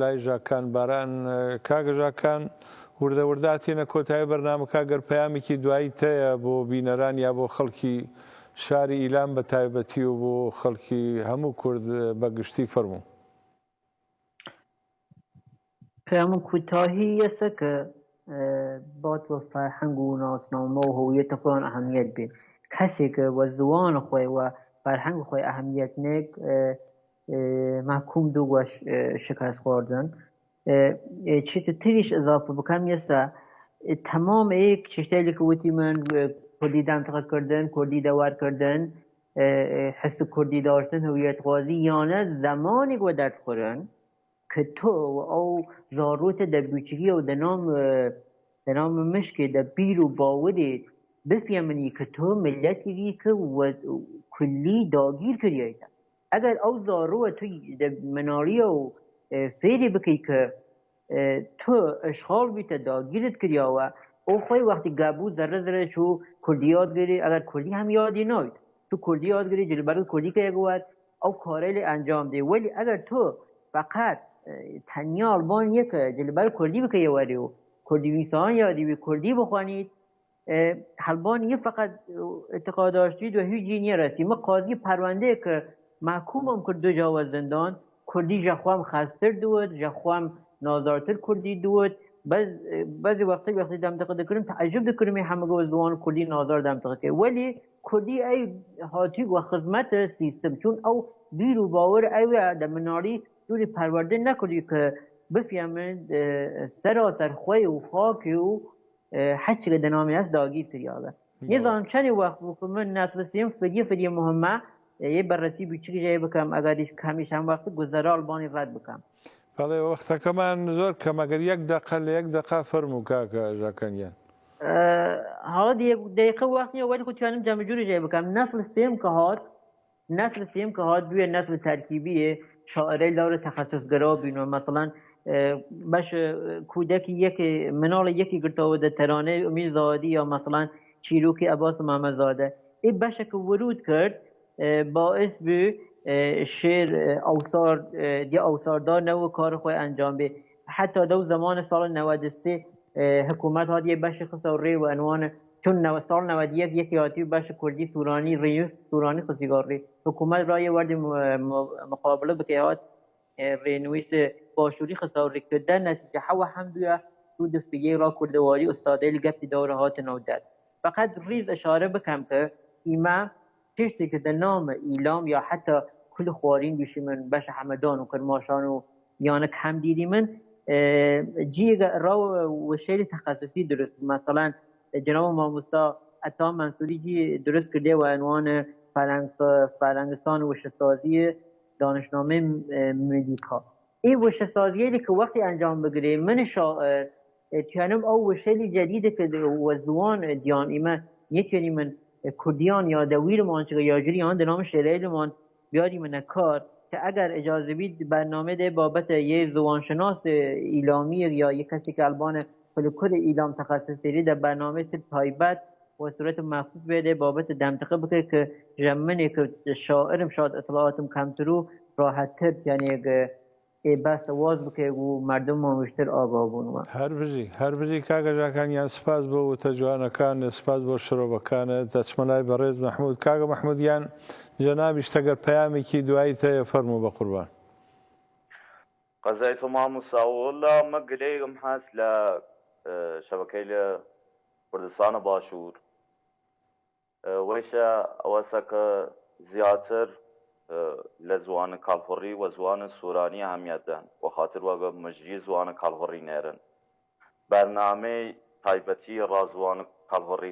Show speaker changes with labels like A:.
A: لای ژاکان باران کاگە ژاکان وردە ورداتینە کۆتایی بەرنامەکە گەر پەیامێکی دوایی تەیە بۆ بینەران یا بۆ خەڵکی شاری ئیلام بە تایبەتی و بۆ خەڵکی هەموو کورد بەگشتی فەرموو.
B: پەیام کوتاهی ئێستا کە بات بە فەرهەنگ و ناسنامە و هەویەتە خۆیان ئەهەمیەت بێت. کەسێکە وە زوانە خۆی و فەرهەنگە خۆی ئەهەمیەت نێک محکوم دوو وە شکست خواردن. چیتر تریش اضافه بکەم ئێستا تەمام ئەیەک شتێکی کە وتی من کوردی دامتەقەکردن، کوردی دەوارکردن، حس کوردی داشتن، هویەتخوازی یانە زمانێک وە دەردخۆرن کە تۆ ئەو زاڕۆتە دەبوچگی و دەنام مشکێ دە بیر و باوەرێت بفهمنی کە تۆ ملەتێکی کە کولی داگیر کردیایە. ئەگەر ئەو زاڕۆوە توی مناڵیە و فێری بکەی کە تۆ اشغال بیتە داگیرت کردیاوە ئەو خۆی وەختی گەبوو زەرە زەرە چوو کوردی یادگیری ئەگەر کوردی هەم یادی ناویت تو کوردی یادگیری جلبەرت کوردی کە یەکوات ئەو کارەی لێ ئەنجام دێ وەلی ئەگەر تۆ فقط تەنیا ئەڵبان یەکە جلبەر کوردی بکەیەوەری و کوردی ویسان یادی وی کوردی بخوانیت هەڵبان یە فقط اعتقاد داشتید و هیچ جی نیە رەسی مە قاضی پەروەندەیە کە محکومم کرد دو جاوە زندان کوردی ژەخوام خەستر دوت ژەخوام نازارتر کوردی دوت بعضی وقتی دەمتەقە دەکردم تعجب دەکردم هەمەگە زوان کوردی نازار دەمتەقە کرد وەلی کوردی ئەی هاتی وە خزمەتە سیستم چون ئەو بیر و باوەر ئەوێ دە مناڵی دووری پەروەردە نەکردی کە بفهمن سەراسەر خۆی و خاکی و حەچێکە دەنامی هەست داگیر کردیاوە. نێزانم چەندی وەخت بوو من نەسل سێم فدیە مهمە یه بررسی بیچی جای بکم اگر کمیش هم وقت گذرا البانی رد بکم.
A: بله وقت کمان زور کم اگر یک دقیقه فرمو که ژاکانیان.
B: حالا دقیقه وقتی ولی خود چنین جمع جوری جای بکم نسل سیم که هات بیه نسل ترکیبیه شاعره لار تخصصگرا بینو مثلا باش کودکی منال یکی گرتاوده ترانه امید زادی یا مثلا چیروکی عباس محمد زاده این باشه که ورود کرد باعث به شعر اوساردار نو کار خود انجام به حتی دو زمان سال 93 حکومت ها یه بخش خصوصی و عنوان چون سال 91 یکی آتی بخش کردی سورانی ریوس سورانی خصیگاری حکومت رای ورد مقابله بکیات رینویس باشوری خصوصی کردن نتیجه حوا حمدویا تو دستگی را کردواری استادی لگفت دورهات نودد فقط ریز اشاره بکم که ایمه چیزی که در نام ایلام یا حتی کل خوارین بیشی من بش حمدان و کرماشان و یانه کم دیدی من جیگ را و شعر تخصصی درست مثلا جناب ماموستا عطا منصوری جی درست کرده و عنوان فرنگستان وشسازی دانشنامه مدیکا این وشسازیه که وقتی انجام بگیره من شاعر چنم او وشلی جدیده که وزوان دیان ایمه یکی من کردیان یا دویرمان چه یا جریان در نام شعرهایمان بیاریم نکار که اگر اجازه بید برنامه ده بابت یه زبانشناس ایلامی یا یک کسی که البان کل ایلام تخصص داری در برنامه تایبت و صورت مخصوص بده بابت دمتقه بکنه که جمعنی که شاعرم شاید اطلاعاتم کمترو راحت تر یعنی بس واز بکنه و مردم مشتر آگاه بونم.
A: هر بزی کاغذ ژاکانیان سپاس بو تجوانکان سپاس بو شروبکان تچملای برز محمود کاغ محمودیان جنابش تگر پیامی کی دعایی ته فرمو بقربان.
C: قضیت ماموسا والله مقليهم حاس ل شبكه كردستان باشور ويشا اوسك زياتر لزوان کالهوری و زوان سورانی اهمیت دن و خاطر واقع مجری زوان کالهوری نیرن برنامه تایبتی را زوان کالهوری